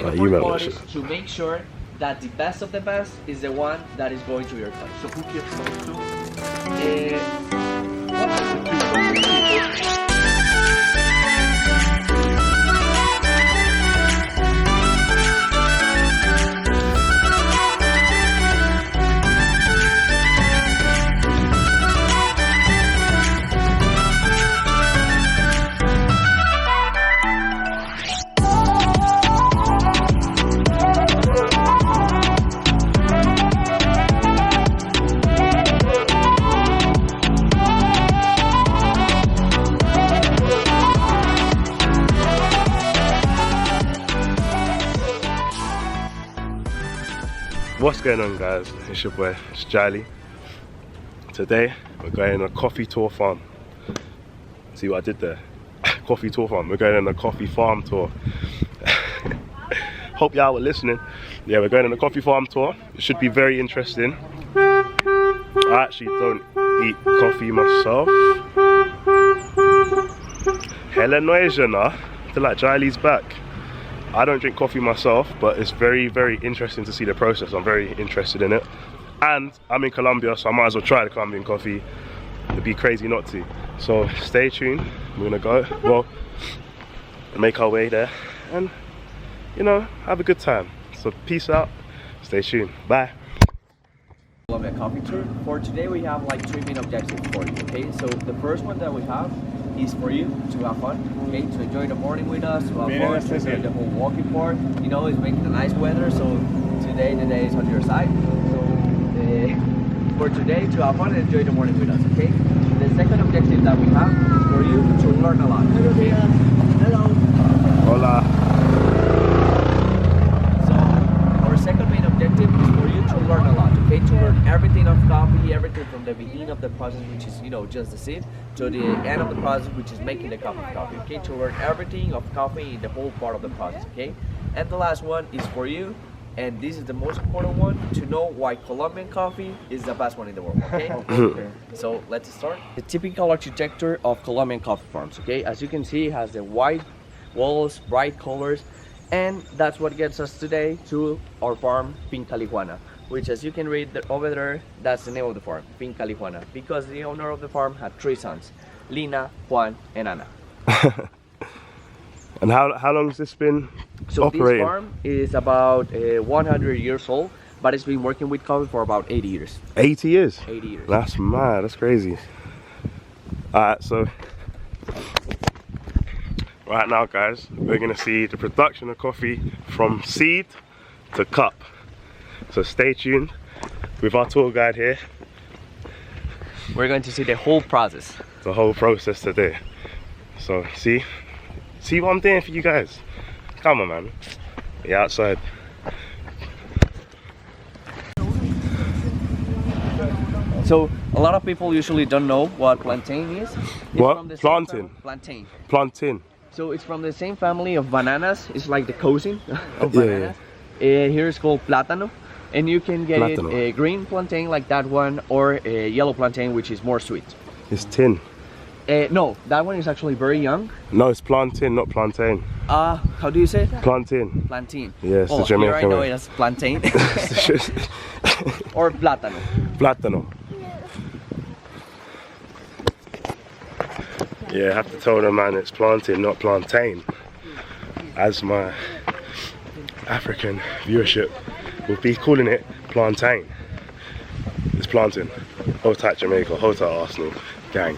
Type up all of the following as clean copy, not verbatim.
the Like, important part is to make sure that the best of the best is the one that is going to your cup. So who keeps those two? What's going on, guys? It's your boy, it's Gyley. Today we're going on a coffee tour farm. See what I did there? Coffee tour farm. We're going on a coffee farm tour. Hope y'all were listening. Yeah, we're going on a coffee farm tour. It should be very interesting. I actually don't eat coffee myself. Hella noise, you know. I feel like Gyley's back. I don't drink coffee myself, but it's very, very interesting to see the process. I'm very interested in it. And I'm in Colombia, so I might as well try the Colombian coffee. It'd be crazy not to. So stay tuned. We're gonna go, well, make our way there and, you know, have a good time. So peace out, stay tuned, bye. Colombia coffee tour. For today we have like 3 main objectives for you, okay? So the first one that we have is for you to have fun, okay? To enjoy the morning with us, to have fun, to enjoy the whole walking part. You know, it's making a nice weather, so today the day is on your side. So for today, to have fun and enjoy the morning with us, okay? The second objective that we have is for you to learn a lot, okay? Hello. Hola. So our second main objective is for you to learn a lot, okay? To learn everything of coffee, everything from the beginning of the process, which is, you know, just the seed, to the end of the process, which is making the cup of coffee, okay? To learn everything of coffee in the whole part of the process, okay? And the last one is for you, and this is the most important one, to know why Colombian coffee is the best one in the world, okay? So let's start. The typical architecture of Colombian coffee farms, okay? As you can see, it has the white walls, bright colors, and that's what gets us today to our farm, Finca Lijuana, which, as you can read over there, that's the name of the farm, Finca Lijuana, because the owner of the farm had 3 sons, Lina, Juan, and Ana. And how long has this been operating? This farm is about 100 years old, but it's been working with coffee for about 80 years. 80 years? 80 years. That's mad, that's crazy. Alright, so right now, guys, we're gonna see the production of coffee from seed to cup. So stay tuned with our tour guide here. We're going to see the whole process. The whole process today. So see what I'm doing for you guys. Come on, man. Yeah, outside. So a lot of people usually don't know what plantain is. What? Plantain. Plantain. Plantain. So it's from the same family of bananas. It's like the cousin of bananas. Here it's called plátano. And you can get it a green plantain like that one, or a yellow plantain, which is more sweet. It's tin. No, that one is actually very young. No, it's plantain, not plantain. How do you say it? Plantain. Plantain. Yes, the Jamaican here I know way. it as plantain. Or plátano. Plátano. Yeah, I have to tell the man it's plantain, not plantain, as my African viewership will be calling it plantain. It's plantain. Hold tight Jamaica, hold tight Arsenal, gang.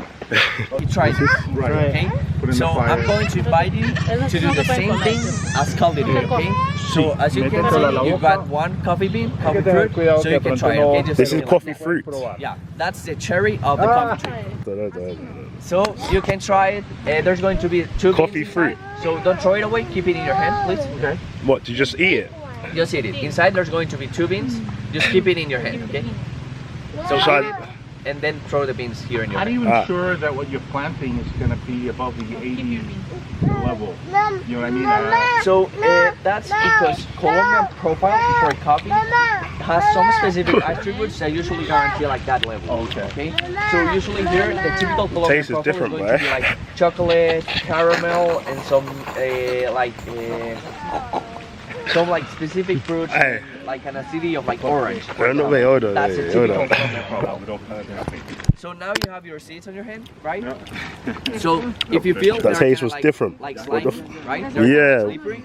You try this, okay? So I'm going to invite you to do the same thing as cultivate, okay? So as you can see, you got one coffee bean, coffee fruit, so you can try it, okay? Just this is coffee fruit. Yeah, that's the cherry of the coffee tree. So you can try it. There's going to be 2 coffee beans fruit. inside, so don't throw it away, keep it in your hand, please. Okay. What, do you just eat it? Just eat it. Inside there's going to be 2 beans, just keep it in your hand, okay? So eat it, and then throw the beans here in your hand. How do you ensure that what you're planting is going to be above the 80 level? You know what I mean? So that's because Colombian profile for coffee has some specific attributes that usually guarantee like that level. Okay. So usually here the typical Colombian taste is profile different, is going to be like chocolate, caramel, and some some like specific fruits, Hey. like an acidity of like orange. for No, example. wait, hold on, That's a wait, hold typical on. Colombian product. So now you have your seeds on your hand, right? So if you feel That they're taste kinda was like, different. like What the slimy, right? They're Yeah. kinda slippery.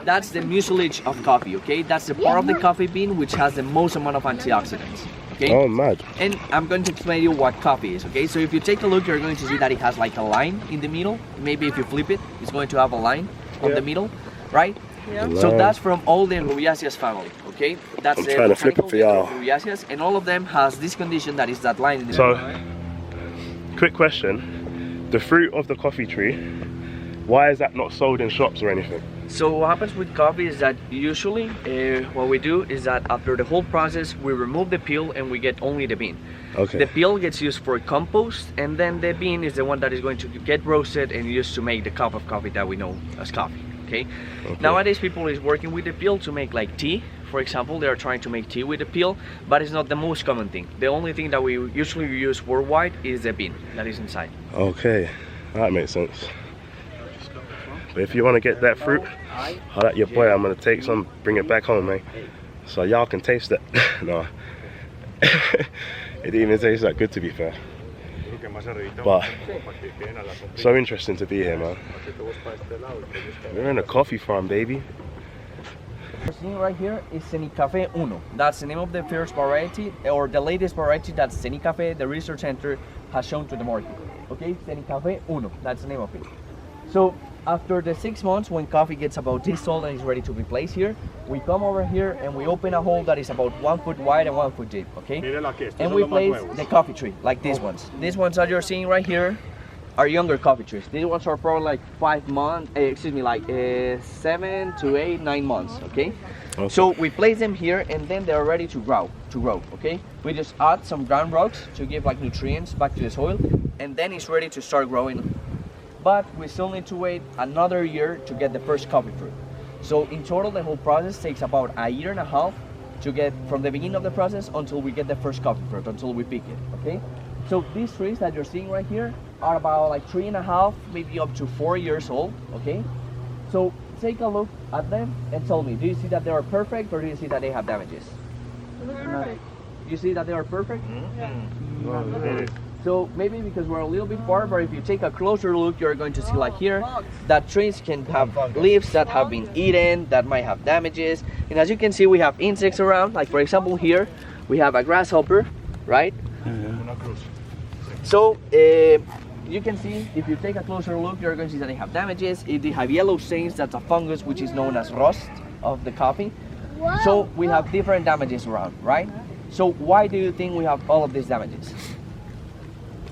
That's the mucilage of coffee, okay? That's the part of the coffee bean which has the most amount of antioxidants, okay? Oh, mad. And I'm going to explain you what coffee is, okay? So if you take a look, you're going to see that it has like a line in the middle. Maybe if you flip it, it's going to have a line on the middle, right? So Line. that's from all the Rubiaceae family, okay? That's I'm the trying to flip it botanical for name y'all. of Rubiaceae, and all of them has this condition that is that line in the So, middle. quick question. The fruit of the coffee tree, why is that not sold in shops or anything? So what happens with coffee is that usually what we do is that after the whole process, we remove the peel and we get only the bean. Okay. The peel gets used for compost, and then the bean is the one that is going to get roasted and used to make the cup of coffee that we know as coffee. Okay. Nowadays, people is working with the peel to make like tea. For example, they are trying to make tea with the peel, but it's not the most common thing. The only thing that we usually use worldwide is the bean that is inside. Okay, that makes sense. But if you want to get that fruit, holla at your boy. I'm gonna take some, bring it back home, man, so y'all can taste it. No, it didn't even taste that good, to be fair. But so interesting to be here, man. We're in a coffee farm, baby. You're seeing right here is Café Uno. That's the name of the first variety, or the latest variety that Café, the research center, has shown to the market. Okay, Café Uno, that's the name of it. So after the 6 months, when coffee gets about this tall and is ready to be placed here, we come over here and we open a hole that is about 1 foot wide and 1 foot deep, okay? And we place the coffee tree, like these ones. These ones that you're seeing right here are younger coffee trees. These ones are probably like 5 months, like 7 to 8, 9 months, okay? So we place them here and then they're ready to grow, okay? We just add some ground rocks to give like nutrients back to the soil, and then it's ready to start growing. But we still need to wait another year to get the first coffee fruit. So in total, the whole process takes about 1.5 years to get from the beginning of the process until we get the first coffee fruit, until we pick it, okay? So these trees that you're seeing right here are about like 3.5, maybe up to 4 years old, okay? So take a look at them and tell me, do you see that they are perfect or do you see that they have damages? You see that they are perfect? So maybe because we're a little bit far, but if you take a closer look, you're going to see like here that trees can have leaves that have been eaten, that might have damages. And as you can see, we have insects around. Like for example, here we have a grasshopper, right? So you can see, if you take a closer look, you're going to see that they have damages. If they have yellow stains, that's a fungus which is known as rust of the coffee. So we have different damages around, right? So why do you think we have all of these damages?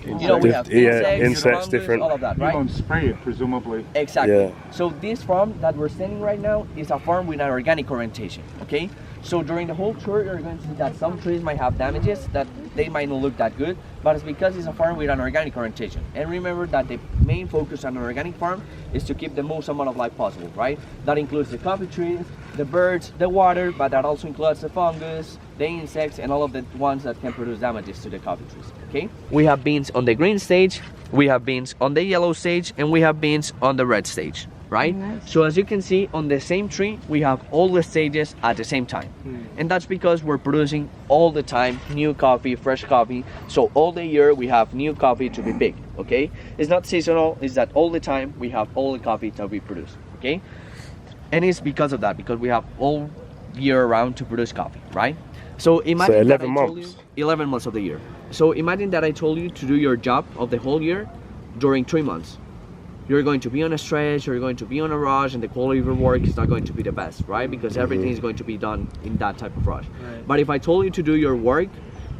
You know, we have insects, fungus, different. all of that, You right? don't spray it, presumably. Exactly. Yeah. So this farm that we're standing right now is a farm with an organic orientation, okay? So during the whole tour, you're going to see that some trees might have damages, that they might not look that good, but it's because it's a farm with an organic orientation. And remember that the main focus on an organic farm is to keep the most amount of life possible, right? That includes the coffee trees, the birds, the water, but that also includes the fungus, the insects, and all of the ones that can produce damages to the coffee trees, okay? We have beans on the green stage, we have beans on the yellow stage, and we have beans on the red stage, right? So as you can see, on the same tree, we have all the stages at the same time. And that's because we're producing all the time new coffee, fresh coffee. So all the year we have new coffee to be picked, okay? It's not seasonal, it's that all the time we have all the coffee that we produce, okay? And it's because of that, because we have all year round to produce coffee, right? So imagine So that 11 I told months. you 11 months of the year. So imagine that I told you to do your job of the whole year during 3 months. You're going to be on a stress, you're going to be on a rush, and the quality of your work is not going to be the best, right? Because everything is going to be done in that type of rush. But if I told you to do your work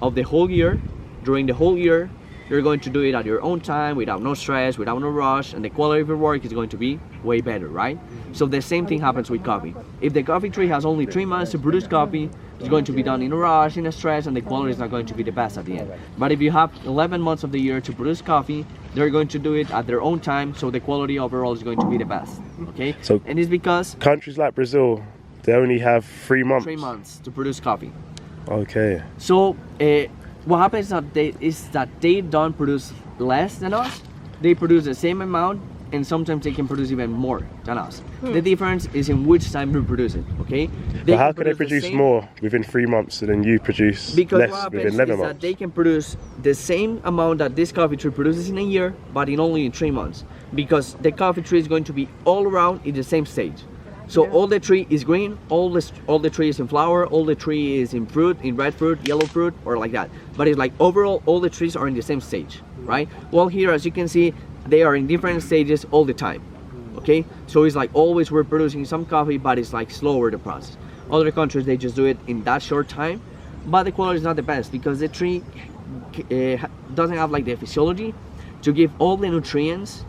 of the whole year, during the whole year, you're going to do it at your own time, without no stress, without no rush, and the quality of your work is going to be way better, right? So the same thing happens with coffee. If the coffee tree has only 3 months to produce coffee, it's going to be done in a rush, in a stress, and the quality is not going to be the best at the end. But if you have 11 months of the year to produce coffee, they're going to do it at their own time, so the quality overall is going to be the best, okay? So- and it's because Countries like Brazil, they only have 3 months. 3 months to produce coffee. Okay. So what happens is that they don't produce less than us. They produce the same amount and sometimes they can produce even more than us. The difference is in which time we produce it, okay? But how can they produce more within 3 months and then you produce because less what happens within 11 is months? that they can produce the same amount that this coffee tree produces in a year, but in only in 3 months, because the coffee tree is going to be all around in the same stage. So all the tree is green, all the tree is in flower, all the tree is in fruit, in red fruit, yellow fruit, or like that. But it's like overall all the trees are in the same stage, right? Well, here as you can see, they are in different stages all the time, okay? So it's like always we're producing some coffee, but it's like slower the process. Other countries, they just do it in that short time, but the quality is not the best because the tree doesn't have like the physiology to give all the nutrients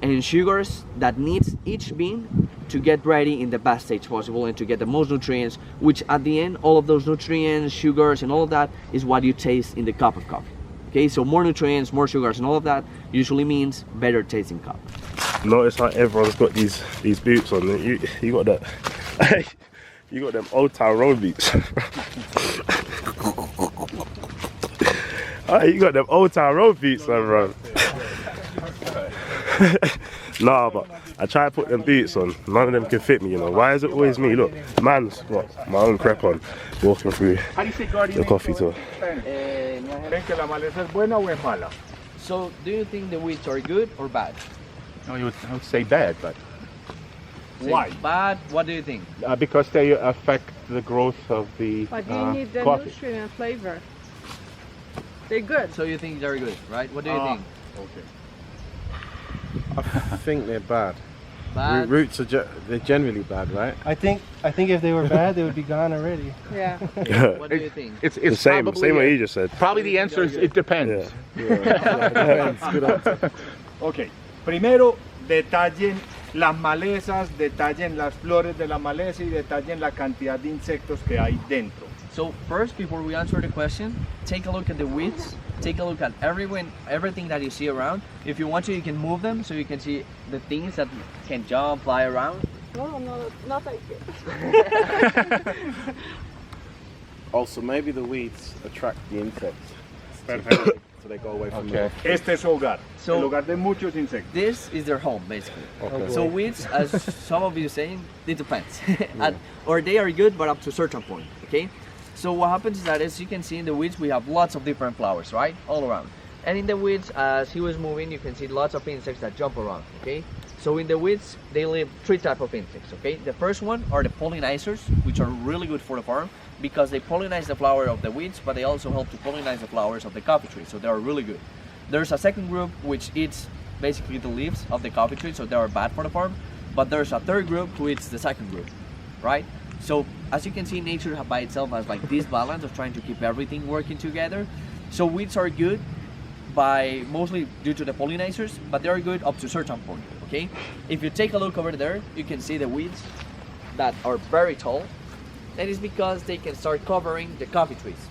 and sugars that needs each bean to get ready in the best stage possible and to get the most nutrients, which at the end, all of those nutrients, sugars, and all of that is what you taste in the cup of coffee. Okay, so more nutrients, more sugars, and all of that usually means better tasting cup. Notice how everyone's got these boots on. You got that. You got them old town road boots. You got them old town road boots on, bro. Nah, but I try to put them boots on. None of them can fit me, you know. Why is it always me? Look, man's got my own crep on, walking through the coffee tour. So, do you think the weeds are good or bad? No, I would say bad, but why? Bad. What do you think? Because they affect the growth of the But you need the coffee. nutrient flavor. They're good. So you think they're good, right? What do you think? Okay. I think they're bad. Bad. Roots are they're generally bad, right? I think if they were bad, they would be gone already. Yeah. What do you think? It's The same probably way you just said. Probably the answer is it depends. Good answer. Ok, primero detallen las malezas, detallen las flores de la maleza y detallen la cantidad de insectos que hay dentro. So first, before we answer the question, take a look at the weeds. Take a look at everything that you see around. If you want to, you can move them so you can see the things that can jump, fly around. No, not like it. Also, maybe the weeds attract the insects, Perfecto. so they go away from Okay. the Este es su hogar, So- el hogar de muchos insectos. This is their home, basically. Okay. So weeds, as some of you saying, it depends. Or they are good, but up to a certain point, okay? So what happens is that, as you can see in the weeds, we have lots of different flowers, right? All around. And in the weeds, as he was moving, you can see lots of insects that jump around, okay? So in the weeds, they live 3 types of insects, okay? The first one are the pollinizers, which are really good for the farm because they pollinize the flower of the weeds, but they also help to pollinize the flowers of the coffee tree, so they are really good. There's a second group which eats basically the leaves of the coffee tree, so they are bad for the farm. But there's a third group who eats the second group, right? So as you can see, nature by itself has like this balance of trying to keep everything working together. So weeds are good by mostly due to the pollinizers, but they are good up to a certain point, okay? If you take a look over there, you can see the weeds that are very tall. That is because they can start covering the coffee trees,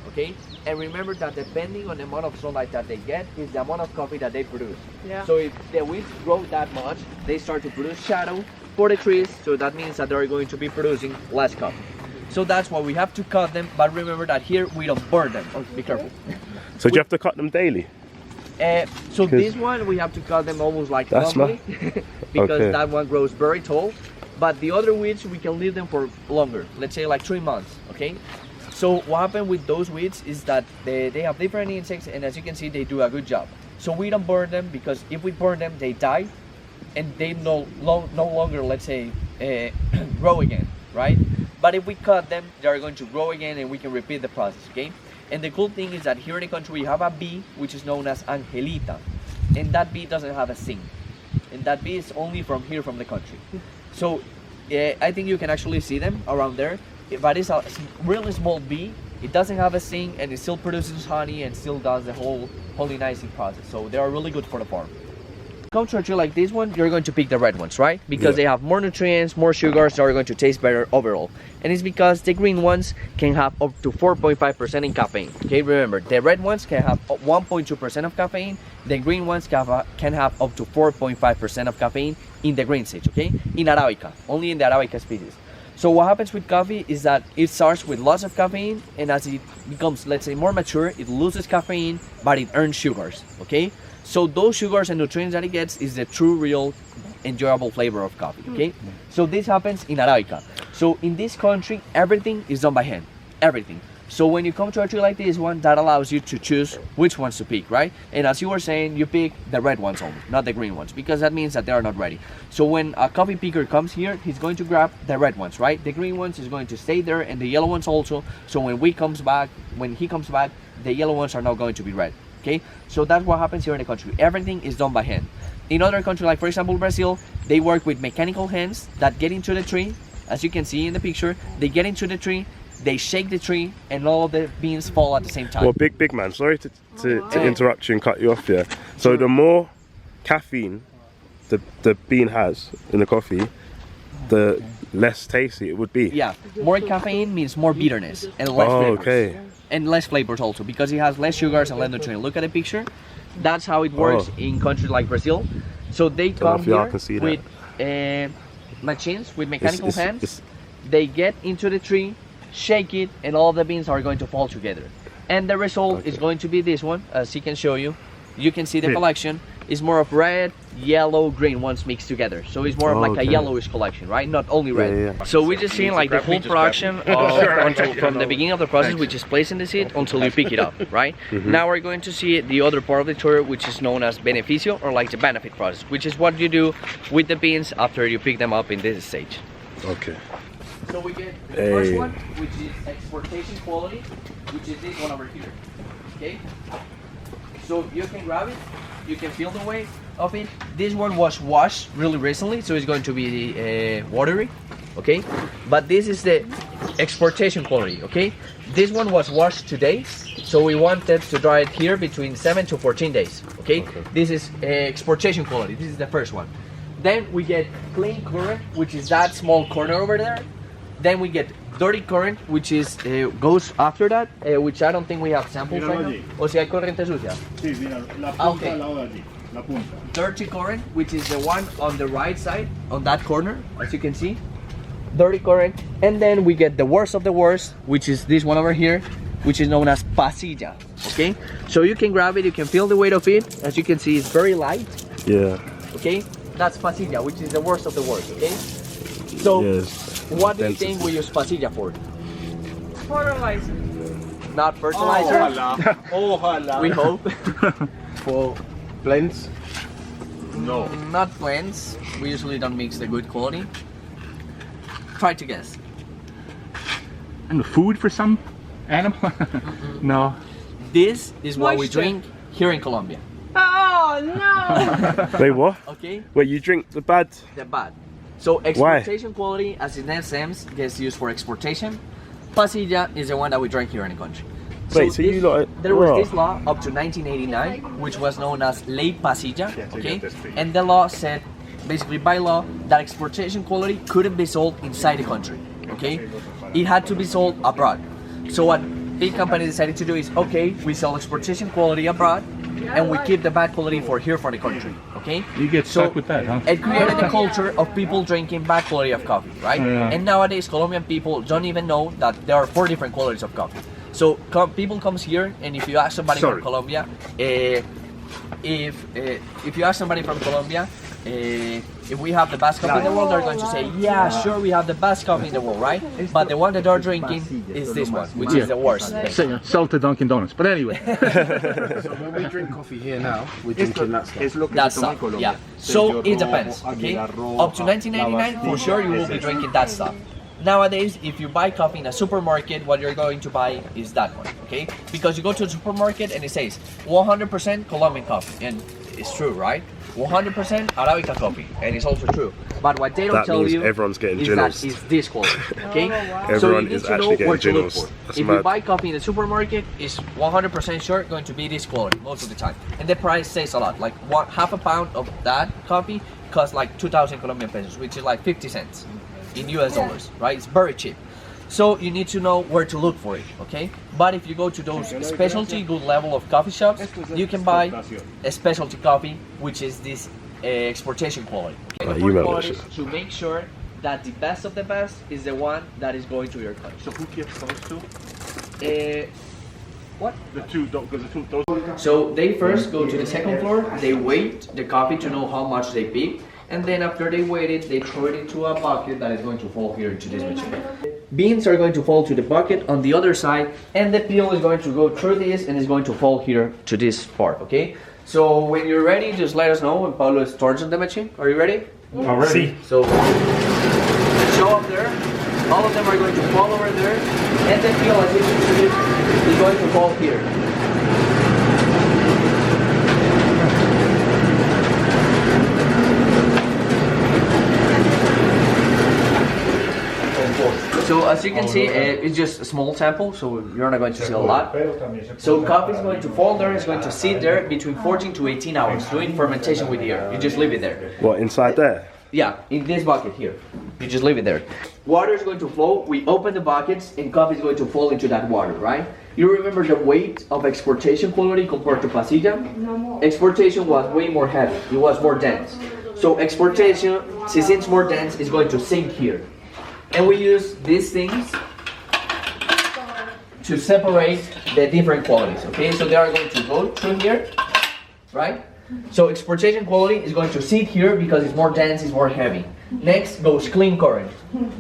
okay? And remember that depending on the amount of sunlight that they get is the amount of coffee that they produce. Yeah. So if the weeds grow that much, they start to produce shadow for the trees, so that means that they're going to be producing less coffee. So that's why we have to cut them, but remember that here we don't burn them. Oh, be careful. So do you have to cut them daily? So this one we have to cut them almost like That's monthly because Okay. that one grows very tall. But the other weeds we can leave them for longer, let's say like 3 months, okay? So what happened with those weeds is that they have different insects, and as you can see, they do a good job. So we don't burn them because if we burn them, they die, and they no longer, let's say, grow again, right? But if we cut them, they are going to grow again, and we can repeat the process, okay? And the cool thing is that here in the country, we have a bee, which is known as Angelita, and that bee doesn't have a sting, and that bee is only from here, from the country. So I think you can actually see them around there, but it's a really small bee. It doesn't have a sting, and it still produces honey and still does the whole pollinizing process. So they are really good for the farm. Come to a tree like this one, you're going to pick the red ones, right? Because they have more nutrients, more sugars, they are going to taste better overall. And it's because the green ones can have up to 4.5% in caffeine. Okay, remember, the red ones can have 1.2% of caffeine. The green ones can have up to 4.5% of caffeine in the green stage, okay? In Arabica, only in the Arabica species. So what happens with coffee is that it starts with lots of caffeine, and as it becomes, let's say, more mature, it loses caffeine, but it earns sugars, okay? So those sugars and nutrients that it gets is the true, real, enjoyable flavor of coffee, okay? So this happens in Arabica. So in this country, everything is done by hand, everything. So when you come to a tree like this one, that allows you to choose which ones to pick, right? And as you were saying, you pick the red ones only, not the green ones, because that means that they are not ready. So when a coffee picker comes here, he's going to grab the red ones, right? The green ones is going to stay there, and the yellow ones also. So when he comes back, the yellow ones are not going to be red, okay? So that's what happens here in the country. Everything is done by hand. In other countries, like for example Brazil, they work with mechanical hands that get into the tree. As you can see in the picture, they get into the tree, they shake the tree, and all the beans fall at the same time. Well, big man, sorry to interrupt you and cut you off here. So the more caffeine the bean has in the coffee, the less tasty it would be. Yeah, more caffeine means more bitterness and less flavors. Okay. And less flavors also, because it has less sugars and less nutrients. Look at the picture. That's how it works in countries like Brazil. So they come here with machines, with mechanical hands. They get into the tree, shake it, and all the beans are going to fall together. And the result is going to be this one, as he can show you. You can see the collection is more of red, yellow, green ones mixed together. So it's more of like a yellowish collection, right? Not only red. So we're just seeing like the whole production from the beginning of the process, which is placing the seed until you pick it up, right? Now we're going to see the other part of the tour, which is known as beneficio, or like the benefit process, which is what you do with the beans after you pick them up in this stage. Okay. So we get the first one, which is exportation quality, which is this one over here, okay? So you can grab it, you can feel the weight of it. This one was washed really recently, so it's going to be watery, okay? But this is the exportation quality, okay? This one was washed today, so we wanted to dry it here between 7 to 14 days, okay? This is exportation quality, this is the first one. Then we get clean current, which is that small corner over there. Then we get dirty current, which is goes after that, which I don't think we have samples right now. O sea, hay corriente sucia. Sí, mira, la punta al lado de allí, la punta. Dirty current, which is the one on the right side, on that corner, as you can see. Dirty current. And then we get the worst of the worst, which is this one over here, which is known as pasilla, okay? So you can grab it, you can feel the weight of it. As you can see, it's very light. Yeah. Okay? That's pasilla, which is the worst of the worst, okay? So, what do you think we use pasilla for? Fertilizer. Not fertilizer. Ojalá. We hope. For blends, No. Not blends. We usually don't mix the good quality. Try to guess. And food for some animal? No. This is what we Moisture. drink here in Colombia. Oh no! Wait, what? Okay? Wait, you drink the bad? The bad. So exportation quality, as its name says, gets used for exportation. Pasilla is the one that we drink here in the country. Wait, so you like... There was this law up to 1989, which was known as Ley Pasilla, okay? And the law said, basically by law, that exportation quality couldn't be sold inside the country, okay? It had to be sold abroad. So what big companies decided to do is, okay, we sell exportation quality abroad, and we keep the bad quality for here for the country, okay? You get stuck with that, huh? It created a culture of people drinking bad quality of coffee, right? Yeah. And nowadays, Colombian people don't even know that there are 4 different qualities of coffee. So people comes here, and if you ask somebody from Colombia, if you ask somebody from Colombia, if we have the best coffee in the world, they're going to say, yeah, sure, we have the best coffee in the world, right? But the one that they're drinking is this one, which is the worst. Sell to Dunkin' Donuts. But anyway. so when we drink coffee here now, we're drinking that stuff. That stuff, yeah. So it depends, okay? Up to 1999, for sure, you will be drinking that stuff. Nowadays, if you buy coffee in a supermarket, what you're going to buy is that one, okay? Because you go to a supermarket and it says 100% Colombian coffee, and it's true, right? 100% Arabica coffee, and it's also true. But what they don't tell you everyone's getting is Gynos. that it's this quality, okay? Everyone so you is need to actually know where to getting look Gynos. for. That's If mad. you buy coffee in the supermarket, it's 100% sure going to be this quality most of the time. And the price says a lot. Like half a pound of that coffee costs like 2,000 Colombian pesos, which is like 50 cents in US dollars, right? It's very cheap. So you need to know where to look for it, okay? But if you go to those specialty good level of coffee shops, you can buy a specialty coffee, which is this exportation quality. Okay? Oh, The you first know quality that is to make sure that the best of the best is the one that is going to your country. So who gives those two? What? The two, because the two, those. So they first go to the second floor, they weight the coffee to know how much they pick, and then after they weigh it, they throw it into a bucket that is going to fall here into this machine. Beans are going to fall to the bucket on the other side, and the peel is going to go through this and is going to fall here to this part, okay? So when you're ready, just let us know when Paulo starts on the machine. Are you ready? Already. So show up there. All of them are going to fall over there, and the peel, as you can see, is going to fall here. So as you can see, it's just a small sample, so you're not going to see a lot. So coffee is going to fall there, it's going to sit there between 14 to 18 hours, doing fermentation with the air. You just leave it there. What, inside there? Yeah, in this bucket here. You just leave it there. Water is going to flow, we open the buckets, and coffee is going to fall into that water, right? You remember the weight of exportation quality compared to pasilla? Exportation was way more heavy, it was more dense. So exportation, since it's more dense, is going to sink here. And we use these things to separate the different qualities, okay? So they are going to go through here, right? So exportation quality is going to sit here because it's more dense, it's more heavy. Next goes clean current,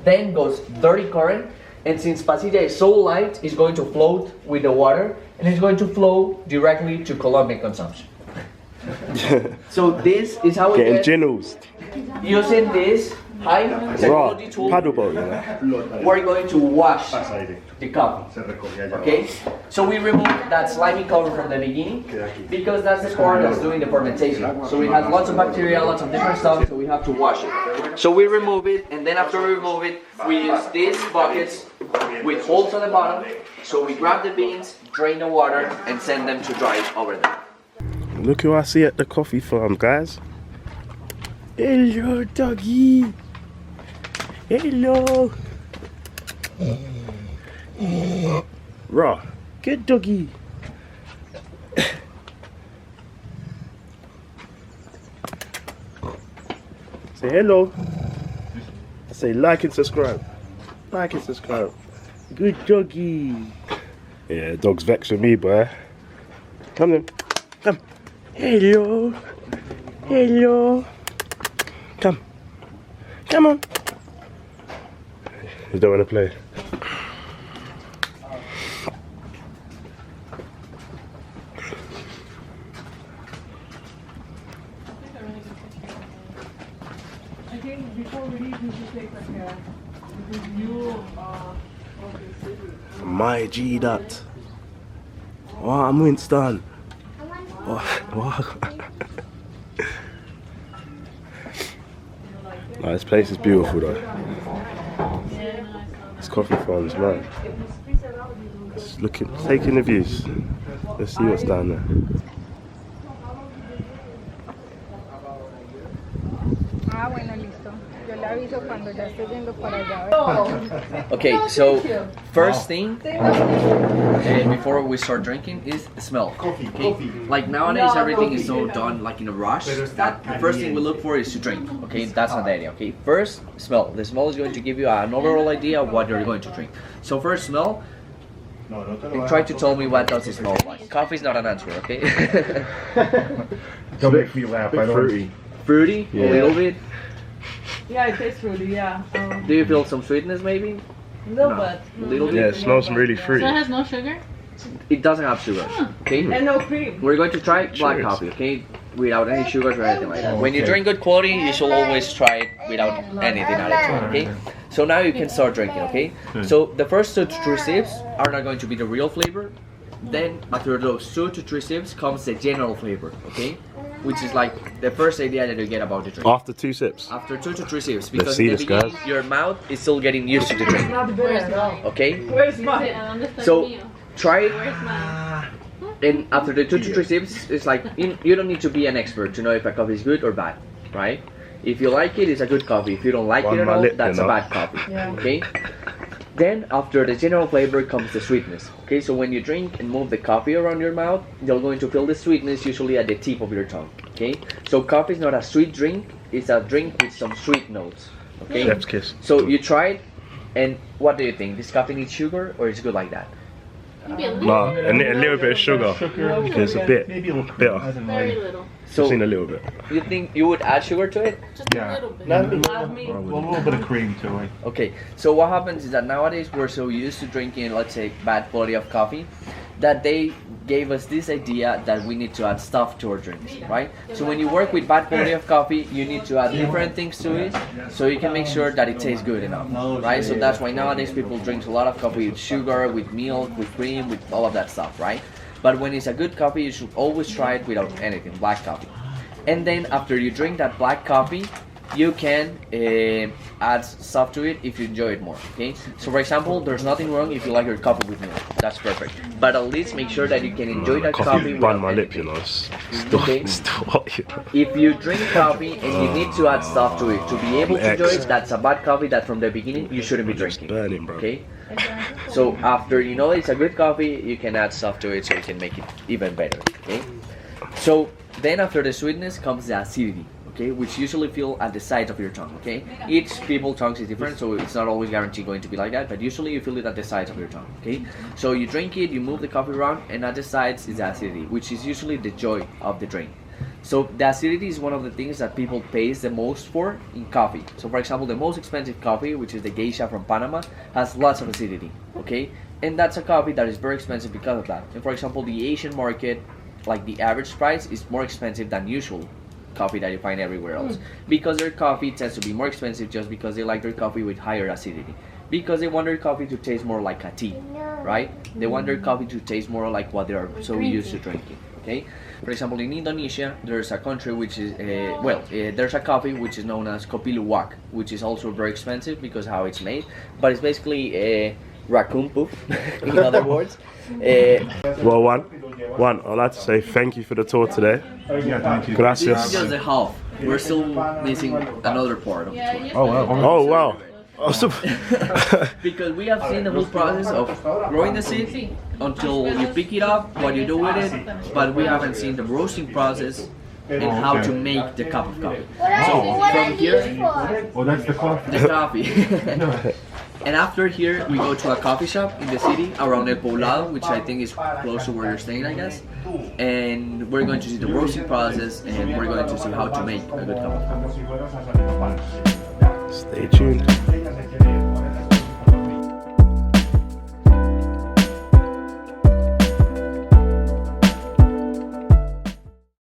then goes dirty current, and since pasilla is so light, it's going to float with the water, and it's going to flow directly to Colombian consumption. So this is how we Getting get, ginnels. using this high Raw, technology tool, paddle boat, you know. we're going to wash the coffee, okay? So we remove that slimy cover from the beginning because that's the part that's doing the fermentation. So we have lots of bacteria, lots of different stuff, so we have to wash it. So we remove it, and then after we remove it, we use these buckets with holes on the bottom. So we grab the beans, drain the water, and send them to dry over there. Look who I see at the coffee farm, guys. Hello, doggy. Hello. Raw. Good doggy. Say hello. I say like and subscribe. Like and subscribe. Good doggy. Yeah, dog's vexed with me, boy. Come then. Come. Hello. Hello. Come. Come on. You don't want to play. I think before we leave, we should take like a review of the city. My G that. Oh, I'm Winston. Oh. Oh, this place is beautiful though. This coffee farms, man. Just looking, taking the views. Let's see what's down there. Ah, bueno, listo. Yo le aviso cuando ya esté yendo para allá. Okay, so first thing before we start drinking is the smell. Okay? Like nowadays everything is so done like in a rush that the first thing we look for is to drink. Okay, that's not the idea. Okay, first smell. The smell is going to give you an overall idea of what you're going to drink. So first smell. And try to tell me what does it smell like. Coffee is not an answer, okay? Don't make me laugh. I don't. Fruity. Fruity, Yeah. a little bit. Yeah, it tastes fruity, yeah. Do you feel some sweetness maybe? No, but A little Yeah, bit. it smells really fruity. So it has no sugar? It doesn't have sugar. Okay. and no cream. We're going to try black Cheers. coffee, okay? Without any sugars or anything like that. When you Okay. drink good quality, you should always try it without anything added to it, okay? So now you can start drinking, okay? So the first 2 to 3 sips are not going to be the real flavor. Then after those 2 to 3 sips comes the general flavor, okay? Which is like the first idea that you get about the drink. After 2 sips. After 2 to 3 sips, because see in the this, beginning guys. your mouth is still getting used to the drink, Not bitter at all. okay? Where's mine? So try it. Where's mine? And after the 2 to 3 sips, it's like you don't need to be an expert to know if a coffee is good or bad, right? If you like it, it's a good coffee. If you don't like On it at my all, lip, that's you a know. bad coffee. Yeah. Okay. Then after the general flavor comes the sweetness. Okay, so when you drink and move the coffee around your mouth, you're going to feel the sweetness usually at the tip of your tongue. Okay, so coffee is not a sweet drink; it's a drink with some sweet notes. Okay. Chef's kiss. So you try it, and what do you think? This coffee needs sugar, or is it good like that? No, a little bit of sugar. Because it's a bit bitter. Very little. So Just in a little bit. you think you would add sugar to it? Just Yeah. a little bit. No? Not me. A little bit of cream to it. Okay, so what happens is that nowadays we're so used to drinking, let's say, bad quality of coffee, that they gave us this idea that we need to add stuff to our drinks, right? So when you work with bad quality of coffee, you need to add different things to it, so you can make sure that it tastes good enough, right? So that's why nowadays people drink a lot of coffee with sugar, with milk, with cream, with all of that stuff, right? But when it's a good coffee, you should always try it without anything, black coffee. And then after you drink that black coffee, you can add stuff to it if you enjoy it more, okay? So for example, there's nothing wrong if you like your coffee with milk, that's perfect. But at least make sure that you can enjoy that coffee burned my without lip, you anything. know. It's still, Okay. it's still hot, you know. If you drink coffee and you need to add stuff to it to be able to enjoy it, that's a bad coffee that from the beginning you shouldn't be drinking, Burning, bro. okay? So after you know it's a good coffee, you can add stuff to it so you can make it even better, okay? So then after the sweetness comes the acidity, okay, which usually feel at the sides of your tongue, okay? Each people's tongues is different, so it's not always guaranteed going to be like that, but usually you feel it at the sides of your tongue, okay? So you drink it, you move the coffee around, and at the sides is the acidity, which is usually the joy of the drink. So the acidity is one of the things that people pays the most for in coffee. So for example, the most expensive coffee, which is the Geisha from Panama, has lots of acidity, okay? And that's a coffee that is very expensive because of that. And for example, the Asian market, like the average price is more expensive than usual coffee that you find everywhere else, because their coffee tends to be more expensive just because they like their coffee with higher acidity, because they want their coffee to taste more like a tea, right? They want their coffee to taste more like what they are so used to drinking, okay? For example, in Indonesia, there's a country which is there's a coffee which is known as kopi luwak, which is also very expensive because how it's made, but it's basically a raccoon poop in other words. Well, one, I'd like to say thank you for the tour today. Yeah, thank you. This is Gracias. just the half. We're still missing another part of the tour. Oh, wow. Oh, wow. Oh, so Because we have seen the whole process of growing the seed until you pick it up, what you do with it, but we haven't seen the roasting process and how to make the cup of coffee. So from here, Oh, that's the coffee. the coffee. And after here, we go to a coffee shop in the city around El Poblado, which I think is close to where you're staying, I guess. And we're going to see the roasting process, and we're going to see how to make a good cup of coffee. stay tuned.